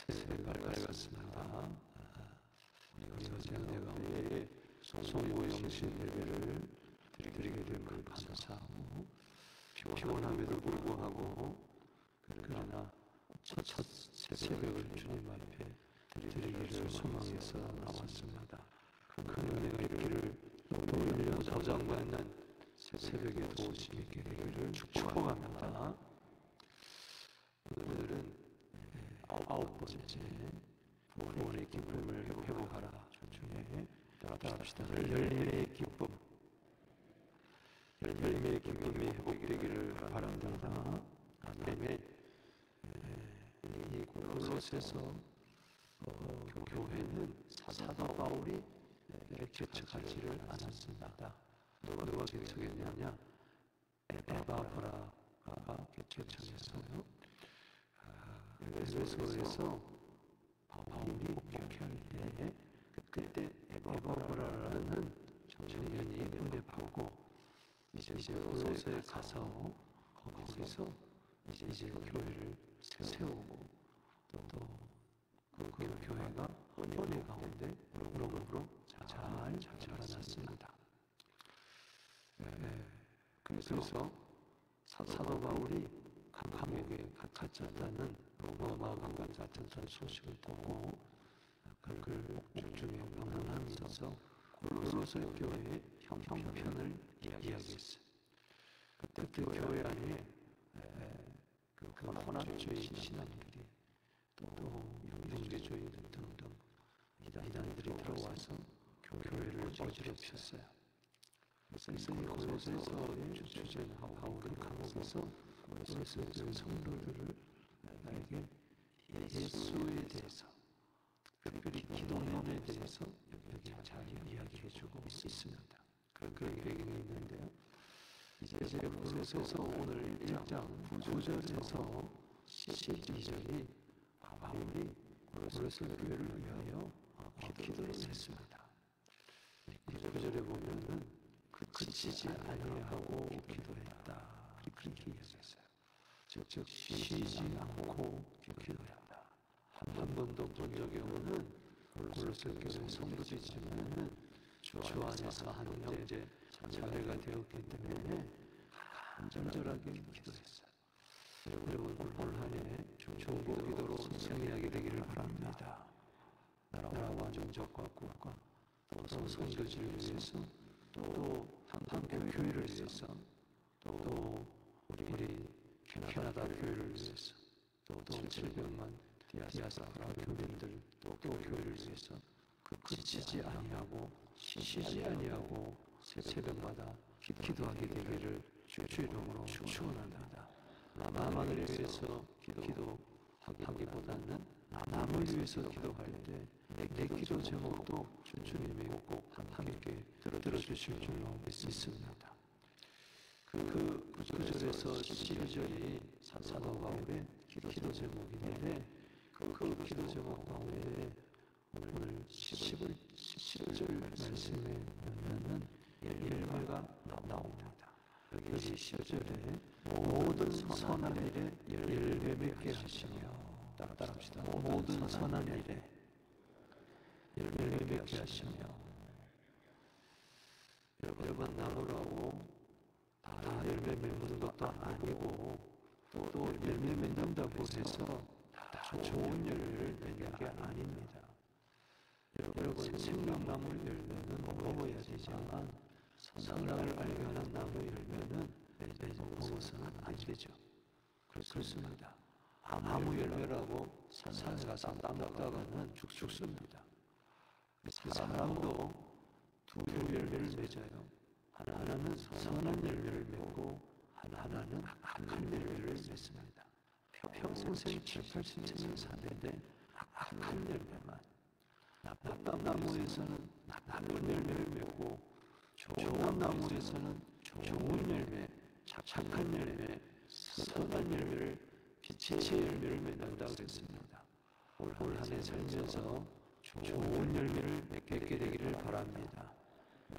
새해가 밝았습니다. 우리 어제 은혜 가운데 송모 영신 예배를 드리게 됨을 감사하고 피곤함에도 불구하고 그러나 첫 새벽을 주님 앞에 드리기를 소망해서 나왔습니다. 그 은혜가 있기를 또 1년 저장받는 새벽에 도우심이 있게 되기를 축복합니다. 오늘은 아홉 번째 구원의 기쁨을 회복하라 중에 따라합시다. 열매의 기쁨, 열매의 기쁨이 회복되기를 바랍니다. 아멘. 이 골로새서 교회는 사도 바울이 개척하지를 않았습니다. 누가 개척했느냐? 에바브라가 개척했어요. 에베소에서 바울이 목회할 때 그때 에바브라라는 청년이 은혜 받고 이제 골로새에 가서 거기서 이제 교회를 세우고 또 그 교회가 은혜 가운데 무럭무럭 잘 자라났습니다. 그래서 사도 바울이 감옥에 갇혔다는 로마 강간 같은 소식을 듣고 그를 옥중에 명령하면서 골로새 교회의 형편을 이야기했어요. 그때 교회 안에 그 혼합주의 신앙들이 또 영주주의 등등 이단들이 들어와서 교회를 어지럽혔어요. 그래서 이 골로새서의 주제는 바울이 감옥에서 골로새 성도들에게 예수에 대해서 특별히 기도론에 대해서 여기 잘 이야기해주고 있습니다. 그런 배경이 있는데요. 이제 골로새서 오늘 1장 9절에서 12절이 바울이 골로새 교회를 위하여 기도를 했습니다. 9절에 보면은 그치지 아니하고 기도했다. 그렇게 이야기했어요. 즉 쉬지 않고 기도했다. 한 번도 본 적이 없는 골로새 교회 성도들이지만은 주 안에서 한 형제 자매가 되었기 때문에 간절하게 기도했어요. 여러분 올 한해 좋은 기도로 성장하게 되기를 바랍니다. 나라와 민족과 국가 또 선교지를 위해서 또 교회를 위해서 또 우리 캐나다 교회를 위해서 또 700만 디아스포라 교민들 또 교회를 위해서 그치지 아니하고 쉬지 아니하고 새벽마다 기도하게 되기를 주의 이름으로 축원합니다. 남을 위해서 기도하기보다는 남을 위해서 기도할 때 내 기도 제목도 주님이 꼭 함께 들어주실 줄로 믿습니다. 그 9절에서 12절이 사도 바울의 기도 제목인데 그 기도 제목 가운데 오늘 11절 말씀에 보면은 열매가 나옵니다. 여기 12절에 모든 선한 일에 열매 맺게 하시며 따라합시다. 모든 선한 일에 열매 맺게 하시며 여러분 나누라고 다 열매 맺는 것도 아니고 또 열매 맺는다고 해서 다 좋은 열매를 맺는 게 아닙니다. 여러분 생명나무 열매는 먹어야 되지만 선악을 발견한 나무 열매는 먹어서는 안 되죠. 그렇습니다. 아무 열매라고 산사가 따먹다가는 죽습니다. 사람도 두 열매를 맺어요. 하나는 선한 열매를 맺고 하나는 악한 열매를 맺습니다. 평생 7, 80년 사는데 악한 열매만. 나쁜 나무에서는 나쁜 열매를 맺고 좋은 나무에서는 좋은 열매, 착한 열매, 선한 열매를 빛의 열매를 맺는다고 했습니다. 올 한 해 살면서 좋은 열매를 맺게 되기를 바랍니다.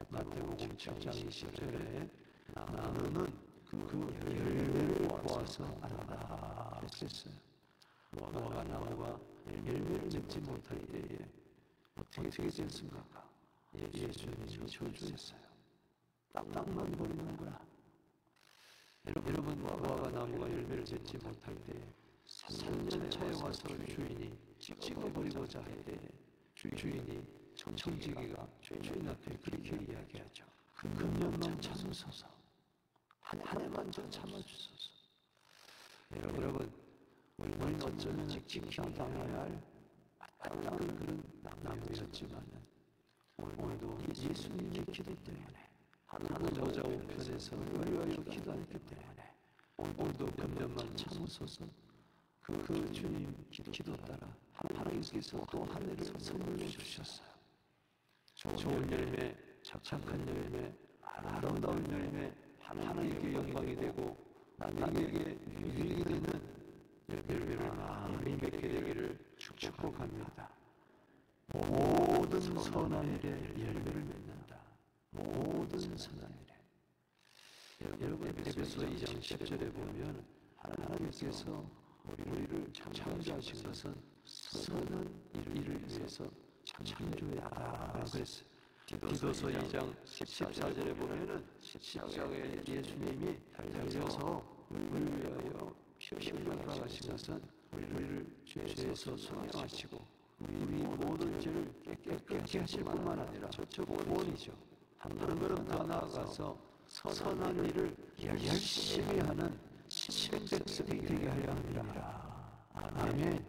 마태복음 7장 20절에 나무는 그 열매를 보아서 알아라 했었어요. 무화과 나무가 열매 맺지 못할 때에 어떻게 됐습니까? 예수님이 저주했어요. 땅만 버리는 거야. 여러분, 무화과 나무가 열매를 맺지 못할 때 3년 차에 와서 주인이 찍어버리고자 할 때 주인이 청지기가 주인 앞에 그렇게 이야기하죠. 금년만 참으소서. 한 해만 좀 참아주소서. 여러분, 우리는 어쩌면 직직당해야 할 마땅한 그런 나무였지만 오늘도 예수님의 기도 때문에 하나님 보좌 우편에서 우리를 위하여 기도하기 때문에 오늘도 금년만 참으소서. 그 주님 기도 따라 하나님께서 또 한 해를 선물해 주셨어요. 좋은 열매, 착착한 열매, 아름다운 열매, 하나님께 영광이 되고 남에게 유익이 되는 열매를 많이 맺게 되기를 축복합니다. 모든 선한 일에 열매를 맺는다. 모든 선한 일에. 여러분, 에베소 2장 10절에 보면 하나님께서 우리를 창조하신 것은 선한 일을 위해서 창조했다 그랬어요. 디도서 2장 14절에 보면은 십자가에 예수님이 달려서 우리를 위하여 피를 흘려가신 것은 우리를 죄에서 속량하시고 우리 모든 죄를 깨끗게 하실 뿐만 아니라 저쪽 원이죠. 한 걸음 더 나아가서 선한 일을 열심히 하는 신백성이 되게 하려 합니다. 아멘.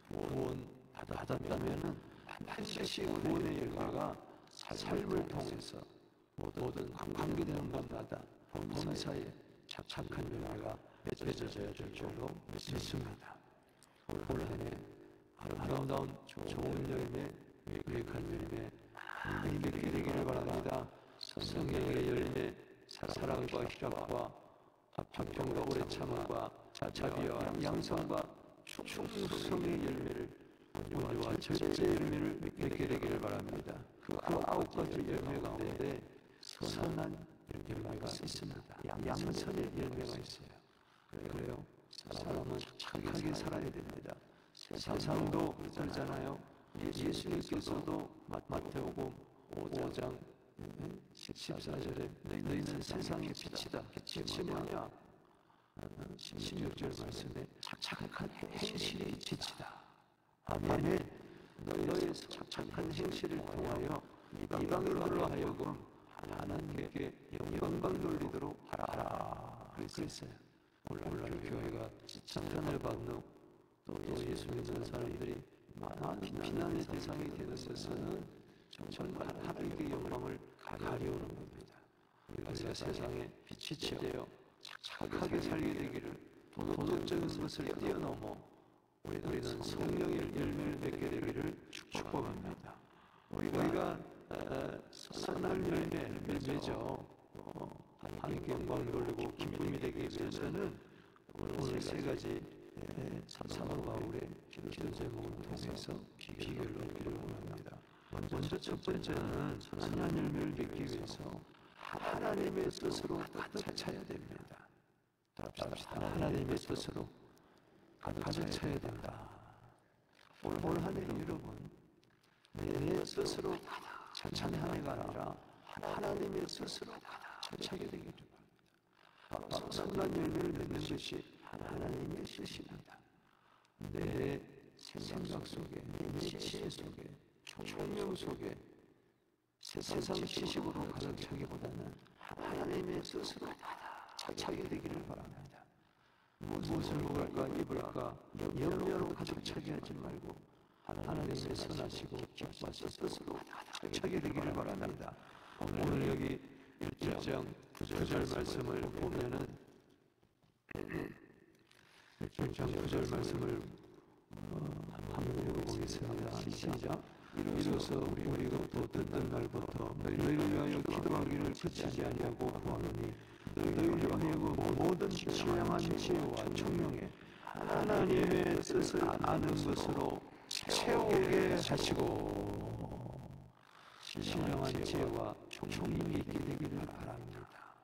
구원 받았다면은 반드시 구원의 열매가 삶을 통해서 모든 관계되는 것마다 범사에 착착한 열매가 맺어져야 될 줄로 믿습니다. 올 한해 아름다운 좋은 열매, 유익한 열매 많이 맺게 되기를 바랍니다. 성경의 열매, 사랑과 희락과 화평과 오래 참음과 자비와 양성과 충성의 열매를 온유와 절제의 열매를 맺게 되기를 바랍니다. 그 9가지 열매 가운데 선한 열매가 있습니다. 양선의 열매가 있어요. 그래요. 사람은 착하게 살아야 됩니다. 세상도 그러잖아요. 예수님께서도 마태복음 5장 14절에 너희는 세상의 빛이다. 빛이 뭐냐? 16절 말씀에 착한 행실의 빛이다. 아멘. 너희의 착한 행실을 통하여 이방인으로 하여금 하나님께 영광 돌리도록 하라 그랬어요. 오늘날 교회가 지천을 받는 또 예수 믿는 사람들이 많은 비난의 대상이 되는 것은 정말 하나님께 영광을 가려오는 겁니다. 우리가 세상에 빛이 되어 착하게 살게 되기를 도덕적인 것을 뛰어넘어 우리는 성령의 열매를 맺게 되기를 축복합니다. 우리가 선한 열매를 맺어 하나님께 영광을 돌리고 기쁨이 되기 위해서는 오늘 세 가지 사도 바울의 기도 제목을 통해서 비결을 얻기를 원합니다. 먼저 첫 번째는 선한 열매를 맺기 위해서 하나님의 뜻으로 가득 차야 됩니다. 답시다. 하나님의 뜻으로 가득 차야 된다. 올 한 해 여러분 내 뜻으로 차는 한 해가 아니라 하나님의 뜻으로 가득 차게 되기를 바랍니다. 선한 열매를 맺는 것이 하나님의 뜻입니다. 내 생각 속에, 내 지혜 속에, 총명 속에 세상 지식으로 가득 차기보다는 하나님의 뜻으로 가득 차게 되기를 바랍니다. 무엇을 먹을까 입을까 염려로 가득 차게 하지 말고 하나님의 선하시고 기뻐하신 뜻으로 가득 차게 되기를 바랍니다. 오늘 여기 1장 9절 말씀을 보면은 1장 9절 말씀을 한번 읽어보겠습니다. 시작. 이로써 우리가 또 듣는 날부터 너희를 위하여 기도하기를 그치지 아니하고 구하노니 너희를 위하여 모든 신령한 지혜와 총명에 하나님의 뜻을 아는 것으로 채우게 하시고 신령한 지혜와 총명이 있게 되기를 바랍니다.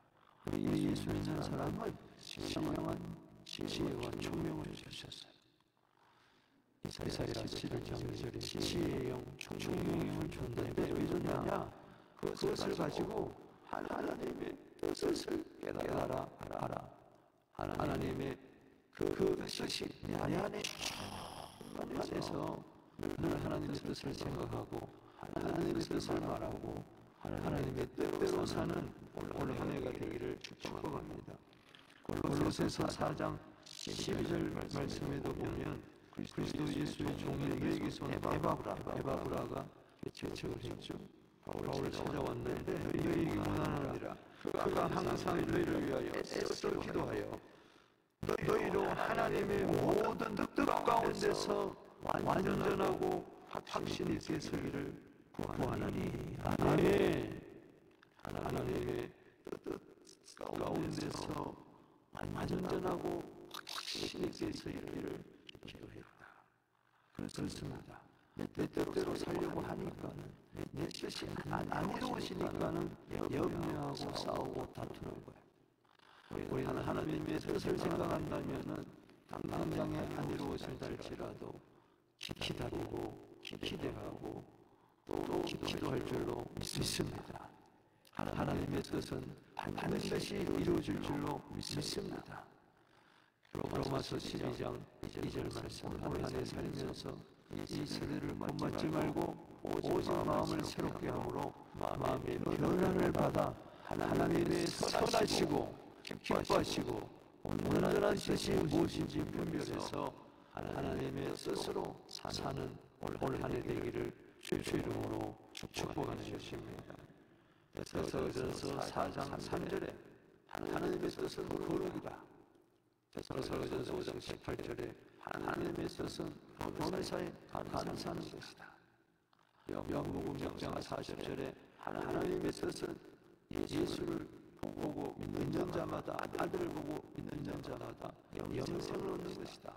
우리 예수 믿는 사람은 신령한 지혜와 총명을 주셨어요. 이사야 17장 2절에 지혜의 영, 총명의 영을 준다는데 왜 줬냐? 그것을 가지고 하나님의 뜻을 깨달아 알아. 하나님의 그것이 내 안에 충만해서 늘 하나님의 뜻을 생각하고 하나님의 뜻을 말하고 하나님의 뜻대로 사는 오늘 한 해가 되기를 축복합니다. 골로새서 4장 12절 말씀에도 보면 그리스도 예수의 종에게서 에바브라가 개척을 했죠. 바울을 찾아왔는데 너희에게 문안하느니라. 그가 항상 너희를 위하여 애써 기도하여 너희로 하나님의 모든 뜻 가운데서 완전하고 확신이 있게 서기를 구하나니. 아멘. 하나님의 뜻 가운데서 완전하고 확신이 있게 서기를 기도했다. 그렇습니다. 내 뜻대로 살려고 하니까는 내 뜻이 안 이루어지니까는 염려하고 싸우고 다투는 거예요. 우리는 하나님의 뜻을 생각한다면은 당장에 안 이루어진다 할지라도 기다리고 기대하고 또 기도할 줄로 믿습니다. 하나님의 뜻은 반드시 이루어질 줄로 믿습니다. 로마서 12장 2절 말씀. 우리 안에 살면서 이 세대를 본받지 말고 오직 마음을 새롭게 함으로 마음의 변화를 받아 하나님의 선하시고 기뻐하시고 온전한 뜻이 무엇인지 분별해서 하나님의 뜻으로 사는 올 한 해 되기를 주의 이름으로 축복하는 것입니다. 데살로니가서 4장 3절에 하나님의 뜻은 거룩이다. 데살로니가서 5장 18절에 하나님의 뜻은 범사에 감사하는 것이다. 요한복음 6장 40절에 하나님의 뜻은 예수를 보고 믿는 자마다 아들을 보고 믿는 자마다 영생을 얻는 것이다.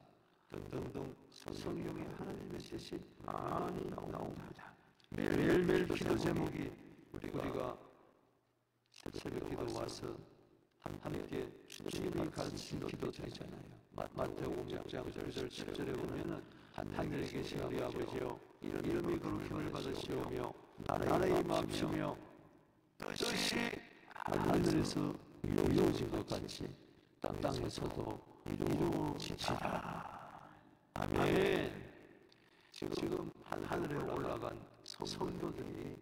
등등등 성경에 하나님의 뜻이 많이 나옵니다. 매일매일 기도 제목이 우리가 새벽 기도 와서 함께 주님이 가르치신 기도 되잖아요. 마태복음 6장 9절 10절에 보면은 하늘에 계신 우리 아버지여 이름이 거룩함을 받으시오며 나라의 마음이며 뜻이 하늘에서 이루어진 것 같이 땅에서도 이루어지리라. 아멘. 지금 하늘에 올라간 성도들이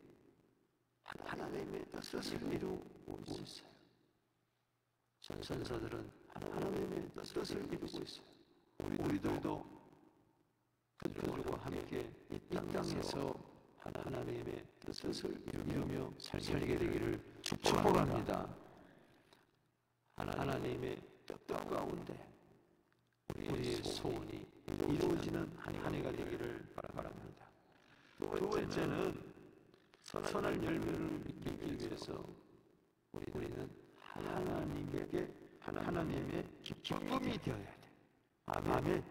하나님의 뜻을 이루고 있어요. 전사들은 하나님의 뜻을 이루고 있어요. 우리들도 그들과 함께 이 땅에서 하나님의 뜻을 이루며 살게 되기를 축복합니다. 하나님의 뜻 가운데 우리의 소원이 이루어지는 한 해가 되기를 바랍니다. 두 번째는 선한 열매를 맺기 위해서 우리는 하나님의 기쁨이 되어야 돼. 아멘.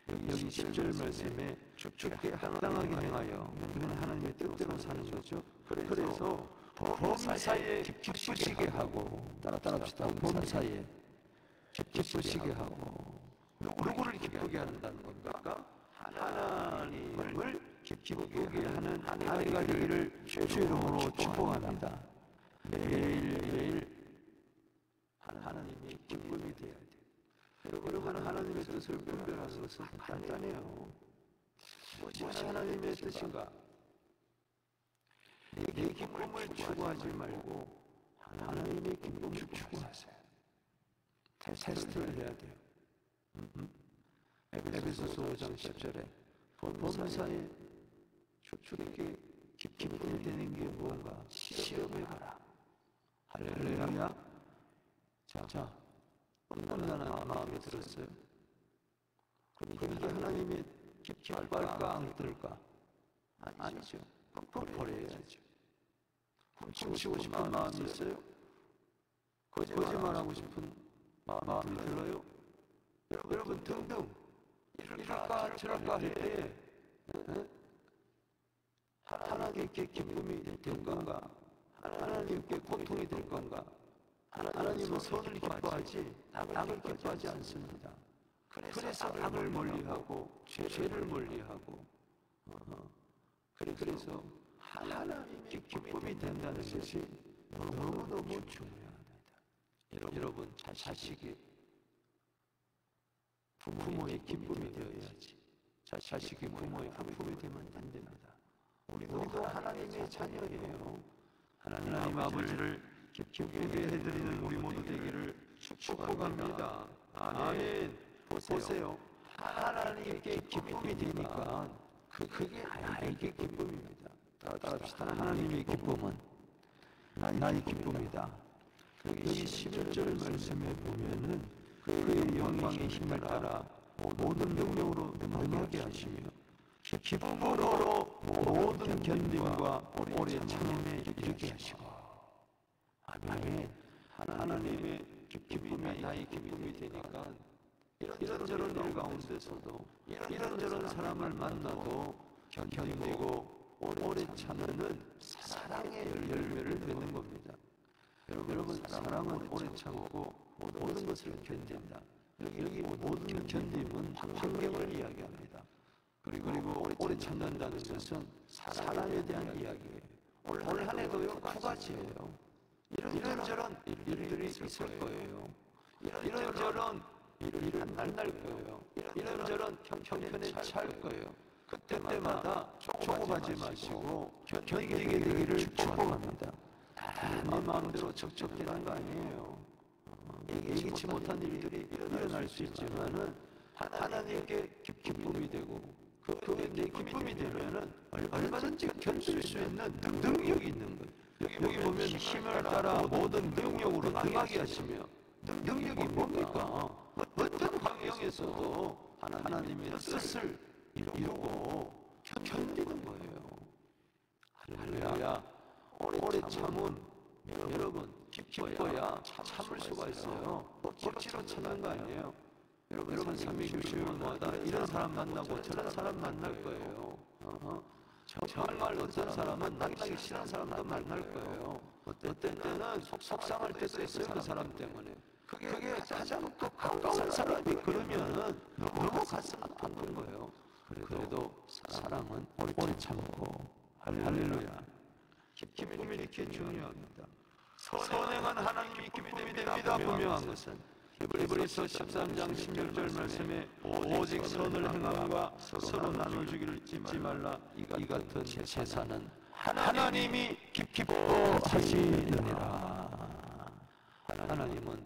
여기 10절 말씀에 주께 합당하게 행하여 우리는 하나님의 뜻대로 사는 거죠. 그래서 범사에 기쁘시게 하고 따라합시다. 범사에 기쁘시게 하고 누구를 기쁘게 한다는 건가? 하나님을 기쁘게 하는 한 해가 되기를 주의 이름으로 축복합니다. 매일매일 하나님의 기쁨이 되어야 돼. 여러분, 하나님의 뜻을 분별하는 것은 간단해요. 무엇이 하나님의 뜻인가? 내 기쁨을 추구하지 말고 하나님의 기쁨을 추구하세요. 테스트를 해야 돼요. 에베소서 5장 10절에 범사에 주께 기쁨이 되는 게 뭔가 시험해봐라. 할렐루야. 자, 얼마나 마음에 들었어요? 그럼 이게 하나님의 기뻐할까 안 들까? 아니죠. 버려야죠. 훔치고 싶은 마음이 있어요? 거짓말하고 싶은 마음이 들어요? 여러분 등등 이럴까 저럴까 할 때 하나님께 기쁨이 될 건가? 하나님께 고통이 될 건가? 하나님은 선을 기뻐하지 남을 기뻐하지 않습니다. 그래서 악을 멀리하고 죄를 멀리하고 그래서 하나님의 기쁨이 된다는 것이 너무너무 중요합니다. 여러분 자식이 부모의 기쁨이 되어야지. 자식이 부모의 기쁨이 되면 안 됩니다. 우리도 하나님의 자녀예요. 하나님 아버지를 기쁘게 해드리는 우리 모두 되기를 축복합니다. 아멘. 보세요. 하나님께 기쁨이 되니까 그게 나에게 기쁨입니다. 따라합시다. 하나님의 기쁨은 나의 기쁨이다. 여기 11절 말씀에 보면은 그의 영광의 힘을 따라 모든 능력으로 능하게 하시며 기쁨으로 모든 견딤과 오래 참음에 이르게 하시고. 아멘. 하나님의 기쁨이 나의 기쁨이 되니까 이런저런 일 가운데서도 이런저런 사람을 만나도 견디고 오래 참는 사랑의 열매를 맺는 겁니다. 여러분 사랑은 오래 참고 모든 것을 견딘다. 여기 모든 견딤은 환경을 이야기합니다. 그리고 오래 참는다는 것은 사랑에 대한 이야기예요. 올 한 해도요 2가지예요. 이런저런 일들이 있을 거예요. 이런저런 일을 만날 거예요. 이런저런 형편에 처할 거예요. 그때마다 조급하지 마시고 견디게 되기를 축복합니다. 내 마음대로 적적이라는 거 아니에요. 예기치 못한 일들이 일어날 수 있지만은 하나님께 기쁨이 되고 그에게 기쁨이 되면은 얼마든지 견딜 수 있는 능력이 있는 거예요. 여기 보면 힘을 따라 모든 능력으로 능하게 하시며 능력이 뭡니까? 어떤 환경에서도 하나님의 뜻을 이루고 견디는 거예요. 할렐루야. 오래 참은 여러분 기뻐야 참을 수가 있어요. 억지로 참는 거 아니에요. 여러분 삶이 주시면마다 이런 사람 만나고 저런 사람 만날 거예요. 정말 어떤 사람은 만나기 싫은 사람도 만날 거예요. 어떤 때는 속상할 때도 있어요. 그 사람 때문에. 그게 가장 또 가까운 사람이 그러면 너무 가슴 아픈 거예요. 그래도 사랑은 오래 참고. 할렐루야. 기쁨이 이렇게 중요합니다. 선행한 하나님이 기쁨이 됩니다. 분명한 것은 히브리서 13장 16절 말씀에 오직 선을 행함과 서로 나눠주기를 잊지 말라. 이 같은 제사는 하나님이 기뻐하시느니라. 하나님은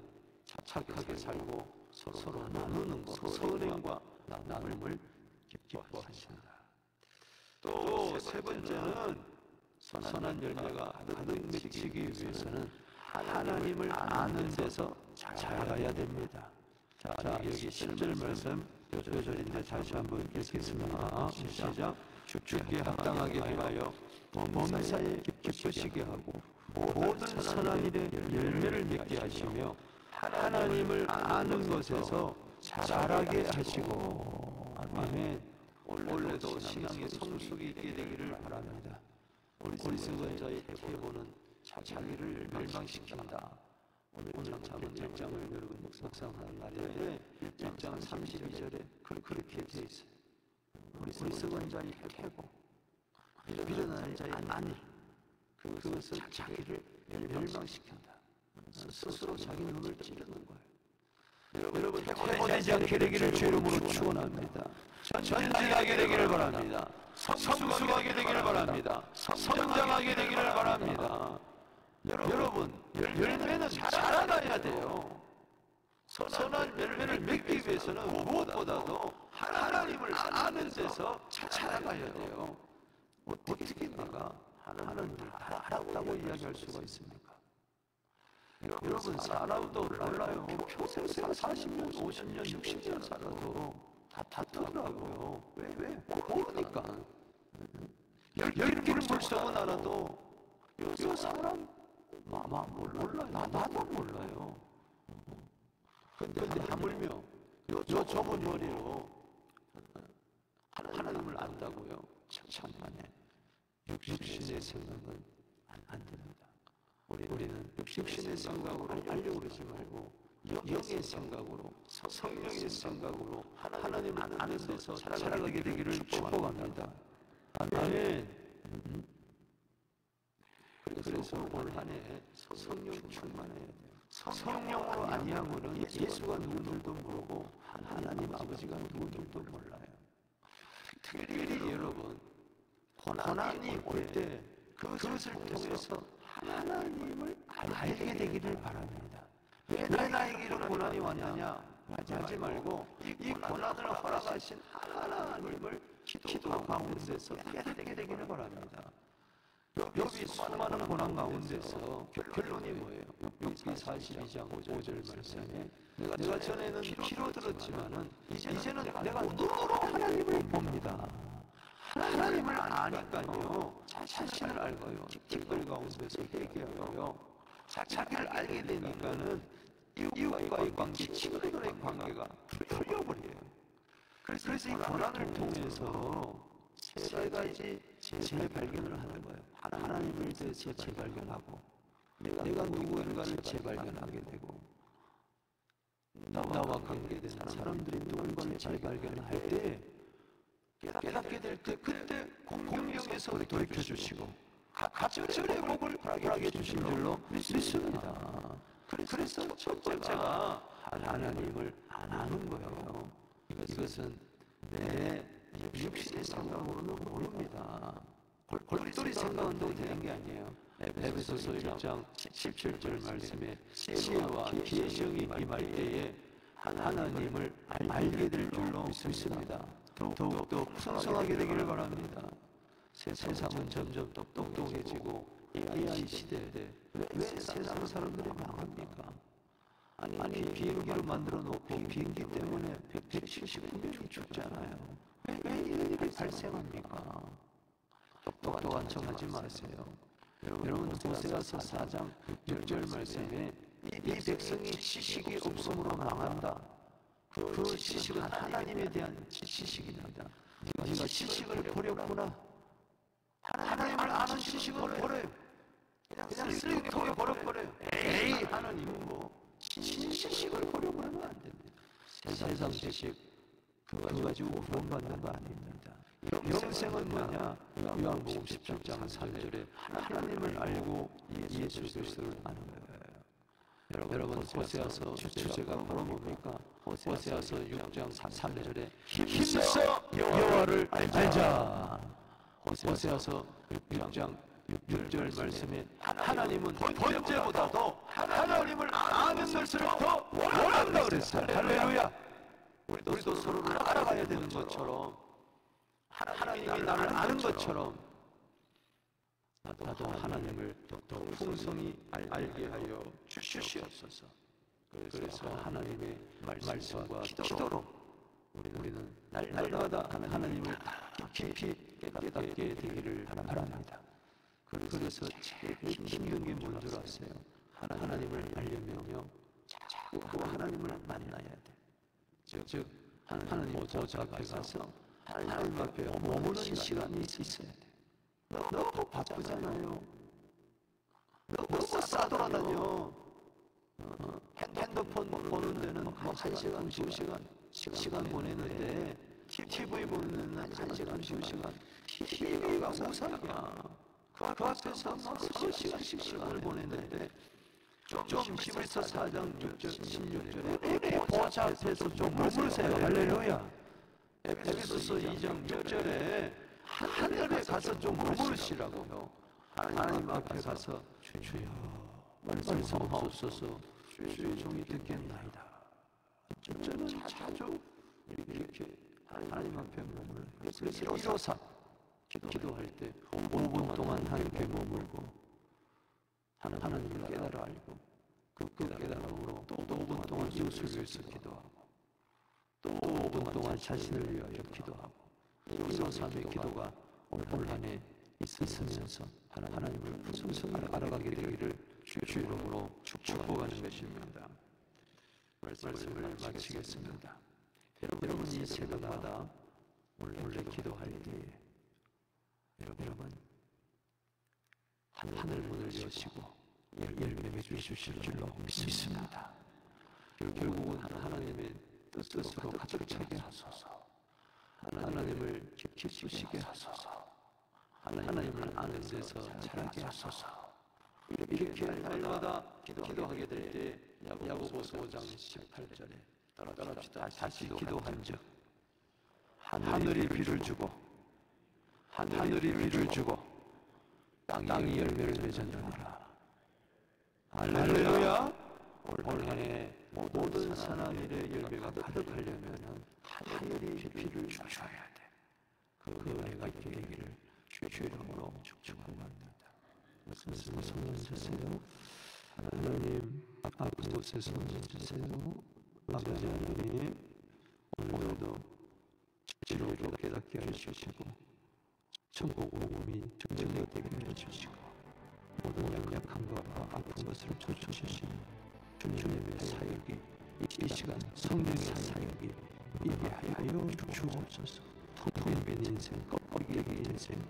착하게 살고 서로 나누는 것, 선행과 나눔을 기뻐하신다. 또 세 번째는 선한 열매가 가득 맺히기 위해서는 하나님을 아는 데서 자라야 됩니다. 자, 여기 10절 말씀 요절인데 다시 한번 읽겠습니다. 시작. 주께 합당하게 대하여 범사에 기쁘시게 하고 모든 선한 일에 열매를 맺게 하시며 하나님을 아는 것에서 자라게 하시고. 아멘. 원래도 신앙의 성숙이 있게 되기를 바랍니다. 어리석은 자의 태보는 자기를 멸망시킨다. 오늘 잠언 1장을 여러분 묵상하는데 1장 32절에 그렇게 되어 있어요. 어리석은 자의 태보, 미련한 자의 안일, 그것은 자기를 멸망시킨다. 스스로 자기 눈을 찌르는 거예요. 여러분 태보되지 않게 되기를 주 이름으로 축원합니다. 전진하게 되기를 바랍니다. 성숙하게 되기를 바랍니다. 성장하게 되기를 바랍니다. 여러분 열매는 자라나야 돼요. 선한 열매를 맺기 위해서는 무엇보다도 하나님을 아는 데서 자라가야 돼요. 어떻게 내가 하나님을 다 알았다고 이야기할 수가 있습니까? 여러분 사람도 몰라요. 평생 40년, 50년, 60년 살아도 다 다투더라고요. 왜? 모르니까. 10개를 물속은 알아도 요 사람 몰라요. 나도 몰라요. 근데 하물며 요 좁은 머리로 하나님을 안다고요. 천만에 육신의 생각은 안 됩니다. 우리는 육신의 생각으로 알려고 그러지 말고 영의 생각으로, 성령의 생각으로 하나님을 아는 데서 자라가게 되기를 축복합니다. 아멘. 그래서 올 한 해 성령 충만해야 돼요. 성령으로 아니하고는 예수가 누구들도 모르고 하나님 아버지가 누구들도 몰라요. 특별히 여러분, 고난이 올 때 그것을 통해서 하나님을 알게 되기를 바랍니다. 왜 나에게 이런 고난이 왔느냐 하지 말고 이 고난을 허락하신 하나님을 기도 가운데서 깨닫게 되기를 바랍니다. 여기 수많은 고난 가운데서 결론이 뭐예요? 욥기 42장 5절 말씀에 내가 전에는 귀로 들었지만은 이제는 내가 눈으로 하나님을 봅니다. 하나님을 아니까요 자신을 알고요 댓글 가운데서 회개하고요 자기를 알게 되니까는 이웃과의 관계, 친구들과의 관계가 풀려버려요. 그래서 이 고난을 통해서 세 가지 재발견을 하는 거예요. 하나님을 재발견하고 내가 누구인가를 재발견하게 되고 나와 관계되는 사람들이 누군가를 재발견할 때 깨닫게 될 때 그때 공경에서 돌이켜주시고 가정의 복을 허락해 주신 줄로 믿습니다. 그래서 첫 번째가 하나님을 안 아는 거예요. 이것은 내 육신의 생각으로는 모릅니다. 골똘히 생각은 되는 게 아니에요. 에베소서 1장 17절 말씀에 지혜와 지혜성이 임할 때에 하나님을 알게 될 줄로 믿습니다. 더욱더 풍성하게 되기를 바랍니다. 세상은 점점 똑똑해지고 AI 시대에 왜 세상 사람들이 망합니까? 아니 비행기로 만들어 놓고 비행기 때문에 170명 죽잖아요. 왜 이런 일이 발생합니까? 똑똑한 척하지 마세요. 여러분 호세아서 4장 6절 말씀에 이 백성이 지식이 없음으로 망한다. 그 지식은 하나님에 대한 지식입니다. 네가 지식을 버렸구나. 하나님을 아는 지식은 버려요. 그냥 쓰레기통에 버려버려요. 에이 하나님은 뭐 지식을 버려버리면 안 됩니다. 세상 지식 그거 가지고 구원받는 거 아닙니다. 영생은 뭐냐? 요한복음 17장 3절에 하나님을 알고 예수 그리스도를 아는 거예요. 여러분 호세아서 주제가 바로 뭡니까? 호세아서 6장 3절에 힘써 여호와를 알자. 호세아서 6장 6절 말씀에 하나님은 번제보다도 하나님을 아는 것을 더 원한다 그랬어요. 할렐루야. 우리도 서로를 알아가야 되는 것처럼 하나님이 나를 아는 것처럼 나도 하나님을 더 풍성히 알게 하여 주시옵소서. 그래서 하나님의 말씀과 기도로 우리는 날마다 하나님을 깊이 깨닫게 되기를 바랍니다. 그래서 제일 힘든 게 뭔 줄 아세요? 하나님을 알려면요 자꾸 하나님을 만나야 돼. 즉 하나님 보좌 앞에 가서 하나님 앞에 머무는 시간이 있어야 돼. 너무 바쁘잖아요. 너무 싸돌아다녀. 핸드폰 보는 데는 뭐 1시간, 2시간 보내는데 TV 보는 데는 1시간, 2시간 TV가 우상이야. 그 앞에서 막 3시간을 보내는데 좀 히브리서 4장 6절 16절에 보좌 앞에서 좀 머무르세요. 할렐루야. 에베소서 2장 6절에 하늘에 가서 좀 머무르시라고요. 하나님 앞에 가서 주여 말씀하옵소서. 주의 종이 듣겠나이다. 저는 자주 이렇게 하나님 앞에 머물러요. 그래서 일어서 기도할 때 5분 동안 하나님께 머물고 하나님을 깨달아 알고 그 깨달음으로 또 5분 동안 이웃을 위해서 기도하고 또 5분 동안 자신을 위하여 기도하고 일어삼의 기도가 올 한 해 있으면서 하나님을 풍성히 알아가게 되기를 주의 이름으로 축복하는 것입니다. 말씀을 마치겠습니다. 여러분 이 새벽마다 원래 기도할 때에 여러분 하늘 문을 여시고 열매 맺으실 줄로 믿습니다. 결국은 하나님의 뜻으로 가득 차게 하소서. 하나님을 기쁘시게 하소서. 하나님을 아는 데서 자라게 하소서. 이렇게 날마다 기도하게 될 때 야고보서 5장 18절에 따라합시다. 다시 기도한즉 하늘이 비를 주고 하늘이 비를 주고 땅이 열매를 맺었느니라. 할렐루야. 올 한해 모든 사람들의 열매가 가득하려면 하늘이 비를 주셔야 돼. 그 은혜가 있게 되기를 주의 이름으로 축복합니다. 말씀을 선언하세요. 하나님 아픈 곳에서 주세요. 아버지 하나님, 오늘도 진리로 깨닫게 해주시고 천국 복음이 증거되게 해주시고 모든 연약함과 아픈 것을 쫓아주시는 주님의 사역이 이 시간 성령의 사역이 있게 하여 주옵소서. 통통된 인생, 껍데기 인생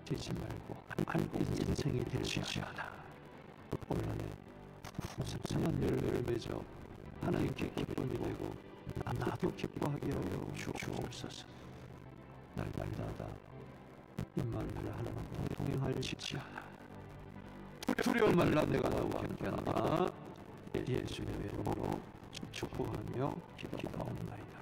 되지 말고 알고 인생이 되시지어다. 올 한해 풍성한 열매를 맺어 하나님께 기쁨이 되고 나도 기뻐하게 하여 주옵소서. 날마다 임마누엘 하나님 동행하시지어다. 두려움 말라, 내가 너와 함께하노라. 예수님의 이름으로 축복하며 기도하옵나이다.